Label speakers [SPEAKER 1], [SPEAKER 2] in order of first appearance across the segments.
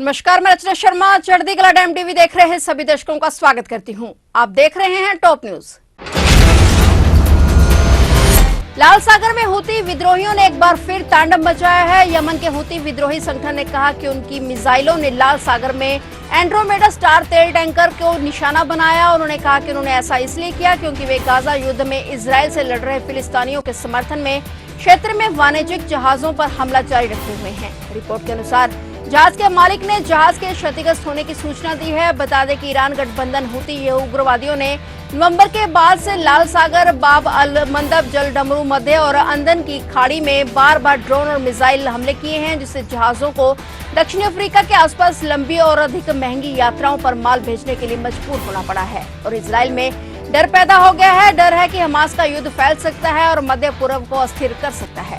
[SPEAKER 1] नमस्कार, मैं रचना शर्मा चढ़ती कला टाइम टीवी देख रहे हैं सभी दर्शकों का स्वागत करती हूं। आप देख रहे हैं टॉप न्यूज। लाल सागर में हूती विद्रोहियों ने एक बार फिर तांडव मचाया है। यमन के हूती विद्रोही संगठन ने कहा कि उनकी मिसाइलों ने लाल सागर में एंड्रोमेडा स्टार तेल टैंकर को निशाना बनाया। उन्होंने कहा कि उन्होंने ऐसा इसलिए किया क्योंकि वे गाजा युद्ध में इजरायल से लड़ रहे फिलिस्तीनियों के समर्थन में क्षेत्र में वाणिज्यिक जहाजों पर हमला जारी रखे हुए हैं। रिपोर्ट के अनुसार जहाज के मालिक ने जहाज के क्षतिग्रस्त होने की सूचना दी है। बता दें कि ईरान गठबंधन हूती उग्रवादियों ने नवंबर के बाद से लाल सागर, बाब अल मंदब, जल डमरू मध्य और अंदन की खाड़ी में बार बार ड्रोन और मिसाइल हमले किए हैं, जिससे जहाजों को दक्षिण अफ्रीका के आसपास लंबी और अधिक महंगी यात्राओं पर माल भेजने के लिए मजबूर होना पड़ा है। और इजरायल में डर पैदा हो गया है। डर है कि हमास का युद्ध फैल सकता है और मध्य पूर्व को अस्थिर कर सकता है।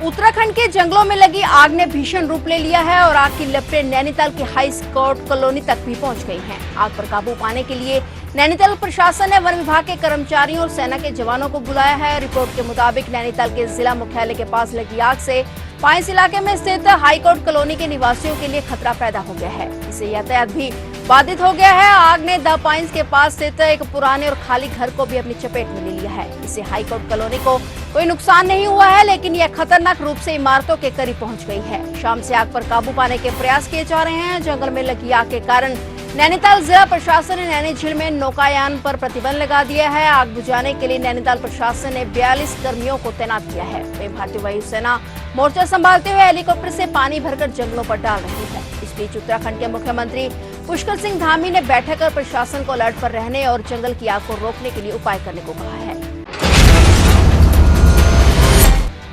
[SPEAKER 1] उत्तराखंड के जंगलों में लगी आग ने भीषण रूप ले लिया है और आग की लपटें नैनीताल की हाई कोर्ट कॉलोनी तक भी पहुंच गई हैं। आग पर काबू पाने के लिए नैनीताल प्रशासन ने वन विभाग के कर्मचारियों और सेना के जवानों को बुलाया है। रिपोर्ट के मुताबिक नैनीताल के जिला मुख्यालय के पास लगी आग से पाइंस इलाके में स्थित हाईकोर्ट कॉलोनी के निवासियों के लिए खतरा पैदा हो गया है। इससे यातायात भी बाधित हो गया है। आग ने द पाइंस के पास स्थित एक पुराने और खाली घर को भी अपनी चपेट में ले लिया है। इससे हाईकोर्ट कॉलोनी को कोई नुकसान नहीं हुआ है, लेकिन यह खतरनाक रूप से इमारतों के करीब पहुंच गई है। शाम से आग पर काबू पाने के प्रयास किए जा रहे हैं। जंगल में लगी आग के कारण नैनीताल जिला प्रशासन ने नैनी झील में नौकायान पर प्रतिबंध लगा दिया है। आग बुझाने के लिए नैनीताल प्रशासन ने 42 कर्मियों को तैनात किया है। वे भारतीय वायुसेना मोर्चा संभालते हुए हेलीकॉप्टर से पानी भरकर जंगलों पर डाल रही है। इस बीच उत्तराखंड के मुख्यमंत्री पुष्कर सिंह धामी ने बैठक कर प्रशासन को अलर्ट पर रहने और जंगल की आग को रोकने के लिए उपाय करने को कहा है।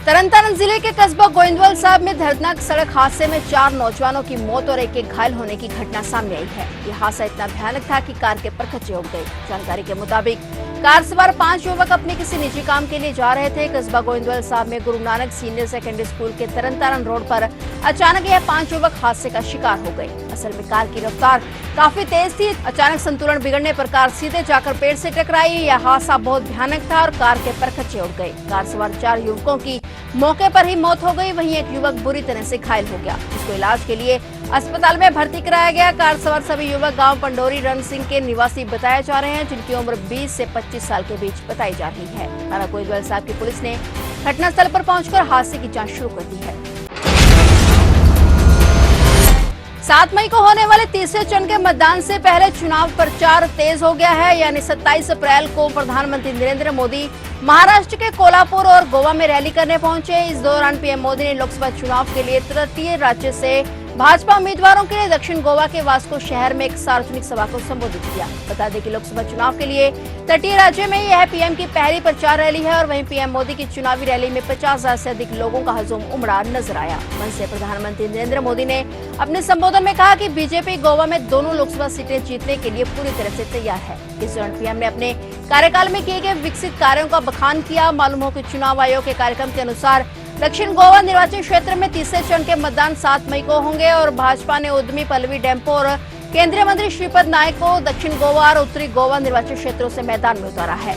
[SPEAKER 1] तरनतारन जिले के कस्बा गोविंदवाल साहब में दर्दनाक सड़क हादसे में 4 नौजवानों की मौत और एक घायल होने की घटना सामने आई है। यह हादसा इतना भयानक था कि कार के परखच्चे उड़ गए। जानकारी के मुताबिक कार सवार 5 युवक अपने किसी निजी काम के लिए जा रहे थे। कस्बा गोविंदवाल साहब में Guru Nanak senior secondary school के तरनतारन रोड पर अचानक यह 5 युवक हादसे का शिकार हो गए। असल में कार की रफ्तार काफी तेज थी। अचानक संतुलन बिगड़ने पर कार सीधे जाकर पेड़ से टकराई। यह हादसा बहुत भयानक था और कार के परखच्चे उड़ गए। कार सवार 4 युवकों की मौके पर ही मौत हो गई। वहीं एक युवक बुरी तरह से घायल हो गया, जिसको इलाज के लिए अस्पताल में भर्ती कराया गया। कार सवार सभी युवक गांव पंडोरी रण सिंह के निवासी बताए जा रहे हैं, जिनकी उम्र 20 से 25 साल के बीच बताई जा रही है। थाना गोविंदवाल साहब की पुलिस ने घटनास्थल पर पहुंचकर हादसे की जांच शुरू कर दी है। 7 मई को होने वाले तीसरे चरण के मतदान से पहले चुनाव प्रचार तेज हो गया है। यानी 27 अप्रैल को प्रधानमंत्री नरेंद्र मोदी महाराष्ट्र के कोल्हापुर और गोवा में रैली करने पहुंचे। इस दौरान पीएम मोदी ने लोकसभा चुनाव के लिए तटीय राज्य से भाजपा उम्मीदवारों के लिए दक्षिण गोवा के वास्को शहर में एक सार्वजनिक सभा को संबोधित किया। बता दें कि लोकसभा चुनाव के लिए तटीय राज्य में यह पीएम की पहली प्रचार रैली है और वहीं पीएम मोदी की चुनावी रैली में 50,000 से अधिक लोगों का हजूम उमड़ा नजर आया। मंच से प्रधानमंत्री नरेंद्र मोदी ने अपने संबोधन में कहा कि बीजेपी गोवा में दोनों लोकसभा सीटें जीतने के लिए पूरी तरह से तैयार है। इस दौरान पीएम ने अपने कार्यकाल में किए गए विकसित कार्यों का बखान किया। मालूम हो कि चुनाव आयोग के कार्यक्रम के अनुसार दक्षिण गोवा निर्वाचन क्षेत्र में तीसरे चरण के मतदान 7 मई को होंगे और भाजपा ने उद्यमी पल्लवी डेम्पो और केंद्रीय मंत्री श्रीपद नायक को दक्षिण गोवा और उत्तरी गोवा निर्वाचन क्षेत्रों से मैदान में उतारा है।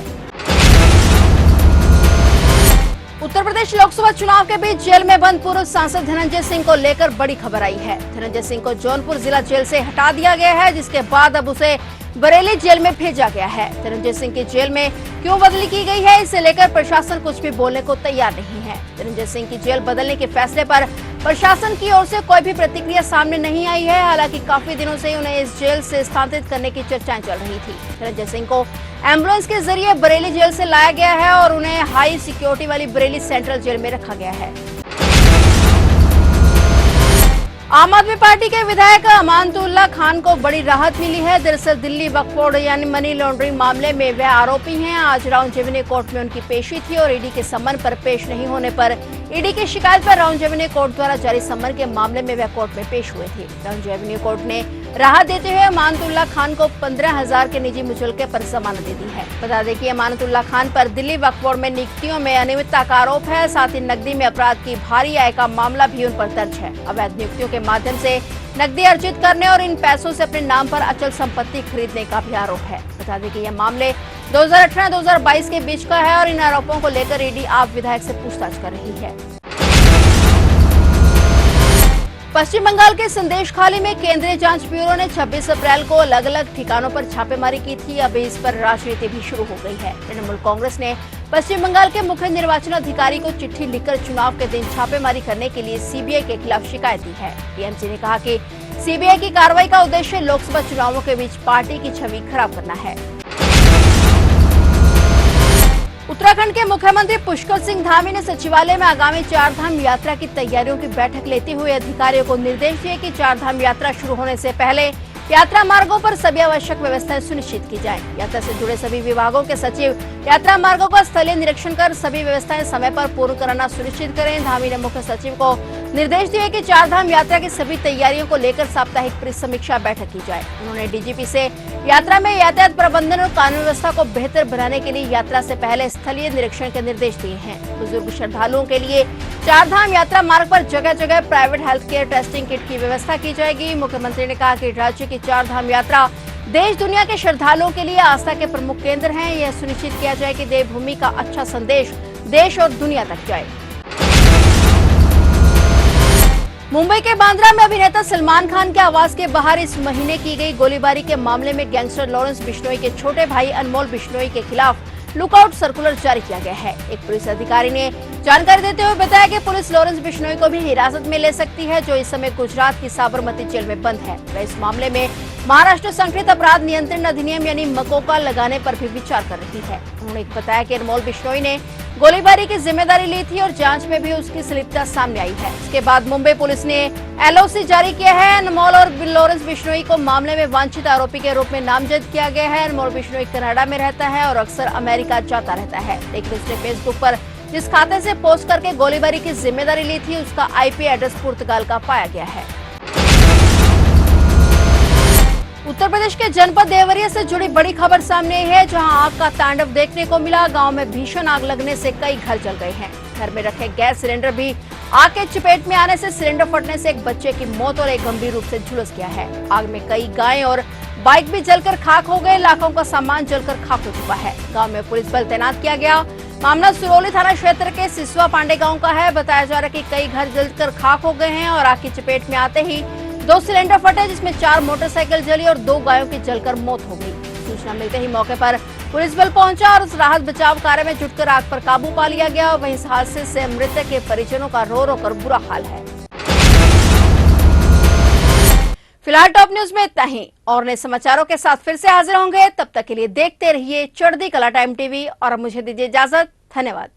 [SPEAKER 1] उत्तर प्रदेश लोकसभा चुनाव के बीच जेल में बंद पूर्व सांसद धनंजय सिंह को लेकर बड़ी खबर आई है। धनंजय सिंह को जौनपुर जिला जेल से हटा दिया गया है, जिसके बाद अब उसे बरेली जेल में भेजा गया है। धनंजय सिंह की जेल में क्यों बदली की गई है, इसे लेकर प्रशासन कुछ भी बोलने को तैयार नहीं है। धनंजय सिंह की जेल बदलने के फैसले पर प्रशासन की ओर से कोई भी प्रतिक्रिया सामने नहीं आई है। हालांकि काफी दिनों से उन्हें इस जेल से स्थानांतरित करने की चर्चाएं चल रही थी। धनंजय सिंह को एम्बुलेंस के जरिए बरेली जेल से लाया गया है और उन्हें हाई सिक्योरिटी वाली बरेली सेंट्रल जेल में रखा गया है। आम आदमी पार्टी के विधायक अमानतुल्लाह खान को बड़ी राहत मिली है। दरअसल दिल्ली वक्फ बोर्ड यानी मनी लॉन्ड्रिंग मामले में वह आरोपी हैं। आज राउंड रेवेन्यू कोर्ट में उनकी पेशी थी और ईडी के समन पर पेश नहीं होने पर ईडी की शिकायत पर राउंड रेवेन्यू कोर्ट द्वारा जारी समन के मामले में वह कोर्ट में पेश हुए थे। राउंड रेवेन्यू कोर्ट ने राहत देते हुए अमानतुल्लाह खान को 15,000 के निजी मुचलके पर जमानत दे दी है। बता दें कि अमानतुल्लाह खान पर दिल्ली वक्फ बोर्ड में नियुक्तियों में अनियमितता का आरोप है। साथ ही नकदी में अपराध की भारी आय का मामला भी उन पर दर्ज है। अवैध नियुक्तियों के माध्यम से नकदी अर्जित करने और इन पैसों से अपने नाम पर अचल संपत्ति खरीदने का भी आरोप है। बता दें कि यह मामले 2018-2022 के बीच का है और इन आरोपों को लेकर ईडी आप विधायक से पूछताछ कर रही है। पश्चिम बंगाल के संदेश खाली में केंद्रीय जांच ब्यूरो ने 26 अप्रैल को अलग अलग ठिकानों पर छापेमारी की थी। अब इस पर राजनीति भी शुरू हो गई है। तृणमूल कांग्रेस ने पश्चिम बंगाल के मुख्य निर्वाचन अधिकारी को चिट्ठी लिखकर चुनाव के दिन छापेमारी करने के लिए सीबीआई के खिलाफ शिकायत दी है। टीएमसी ने कहा कि सीबीआई की कार्रवाई का उद्देश्य लोकसभा चुनावों के बीच पार्टी की छवि खराब करना है। उत्तराखंड के मुख्यमंत्री पुष्कर सिंह धामी ने सचिवालय में आगामी चारधाम यात्रा की तैयारियों की बैठक लेते हुए अधिकारियों को निर्देश दिए कि चारधाम यात्रा शुरू होने से पहले यात्रा मार्गों पर सभी आवश्यक व्यवस्थाएं सुनिश्चित की जाएं। यात्रा से जुड़े सभी विभागों के सचिव यात्रा मार्गों का स्थलीय निरीक्षण कर सभी व्यवस्थाएं समय पर पूर्ण कराना सुनिश्चित करें। धामी ने मुख्य सचिव को निर्देश दिए कि चारधाम यात्रा की सभी तैयारियों को लेकर साप्ताहिक समीक्षा बैठक की जाए। उन्होंने डीजीपी से यात्रा में यातायात प्रबंधन और कानून व्यवस्था को बेहतर बनाने के लिए यात्रा से पहले स्थलीय निरीक्षण के निर्देश दिए हैं। बुजुर्ग श्रद्धालुओं के लिए चारधाम यात्रा मार्ग पर जगह जगह private health care testing kit की व्यवस्था की जाएगी। मुख्यमंत्री ने कहा कि राज्य की चारधाम यात्रा देश दुनिया के श्रद्धालुओं के लिए आस्था के प्रमुख केंद्र हैं। यह सुनिश्चित किया जाए कि देवभूमि का अच्छा संदेश देश और दुनिया तक जाए। मुंबई के बांद्रा में अभिनेता सलमान खान के आवास के बाहर इस महीने की गई गोलीबारी के मामले में गैंगस्टर लॉरेंस बिश्नोई के छोटे भाई अनमोल बिश्नोई के खिलाफ लुकआउट सर्कुलर जारी किया गया है। एक पुलिस अधिकारी ने जानकारी देते हुए बताया कि पुलिस लॉरेंस बिश्नोई को भी हिरासत में ले सकती है, जो इस समय गुजरात की साबरमती जेल में बंद है। वह इस मामले में महाराष्ट्र संगठित अपराध नियंत्रण अधिनियम यानी मकोका लगाने पर भी विचार कर रही है। उन्होंने बताया कि अनमोल बिश्नोई ने गोलीबारी की जिम्मेदारी ली थी और जांच में भी उसकी संलिप्तता सामने आई है। इसके बाद मुंबई पुलिस ने एलओसी जारी किया है। अनमोल और लॉरेंस बिश्नोई को मामले में वांछित आरोपी के रूप में नामजद किया गया है। अनमोल बिश्नोई कनाडा में रहता है और अक्सर अमेरिका जाता रहता है, लेकिन उसने फेसबुक पर जिस खाते से पोस्ट करके गोलीबारी की जिम्मेदारी ली थी उसका आईपी एड्रेस पुर्तगाल का पाया गया है। उत्तर प्रदेश के जनपद देवरिया से जुड़ी बड़ी खबर सामने आई है, जहां आग का तांडव देखने को मिला। गांव में भीषण आग लगने से कई घर जल गए हैं। घर में रखे गैस सिलेंडर भी आग के चपेट में आने से सिलेंडर फटने से एक बच्चे की मौत और एक गंभीर रूप से झुलस गया है। आग में कई गायें और बाइक भी जलकर खाक हो गए। लाखों का सामान जलकर खाक हो चुका है। गाँव में पुलिस बल तैनात किया गया। मामला सुरौली थाना क्षेत्र के सिसवा पांडे गाँव का है। बताया जा रहा है कि कई घर जलकर खाक हो गए हैं और आग की चपेट में आते ही 2 सिलेंडर फटे, जिसमें 4 मोटरसाइकिल जली और 2 गायों की जलकर मौत हो गई। सूचना मिलते ही मौके पर पुलिस बल पहुंचा और उस राहत बचाव कार्य में जुटकर आग पर काबू पा लिया गया। वहीं इस हादसे से मृतक के परिजनों का रो रो कर बुरा हाल है। फिलहाल टॉप न्यूज में इतना ही और नए समाचारों के साथ फिर से हाजिर होंगे। तब तक के लिए देखते रहिए चढ़ती कला टाइम टीवी और अब मुझे दीजिए इजाजत। धन्यवाद।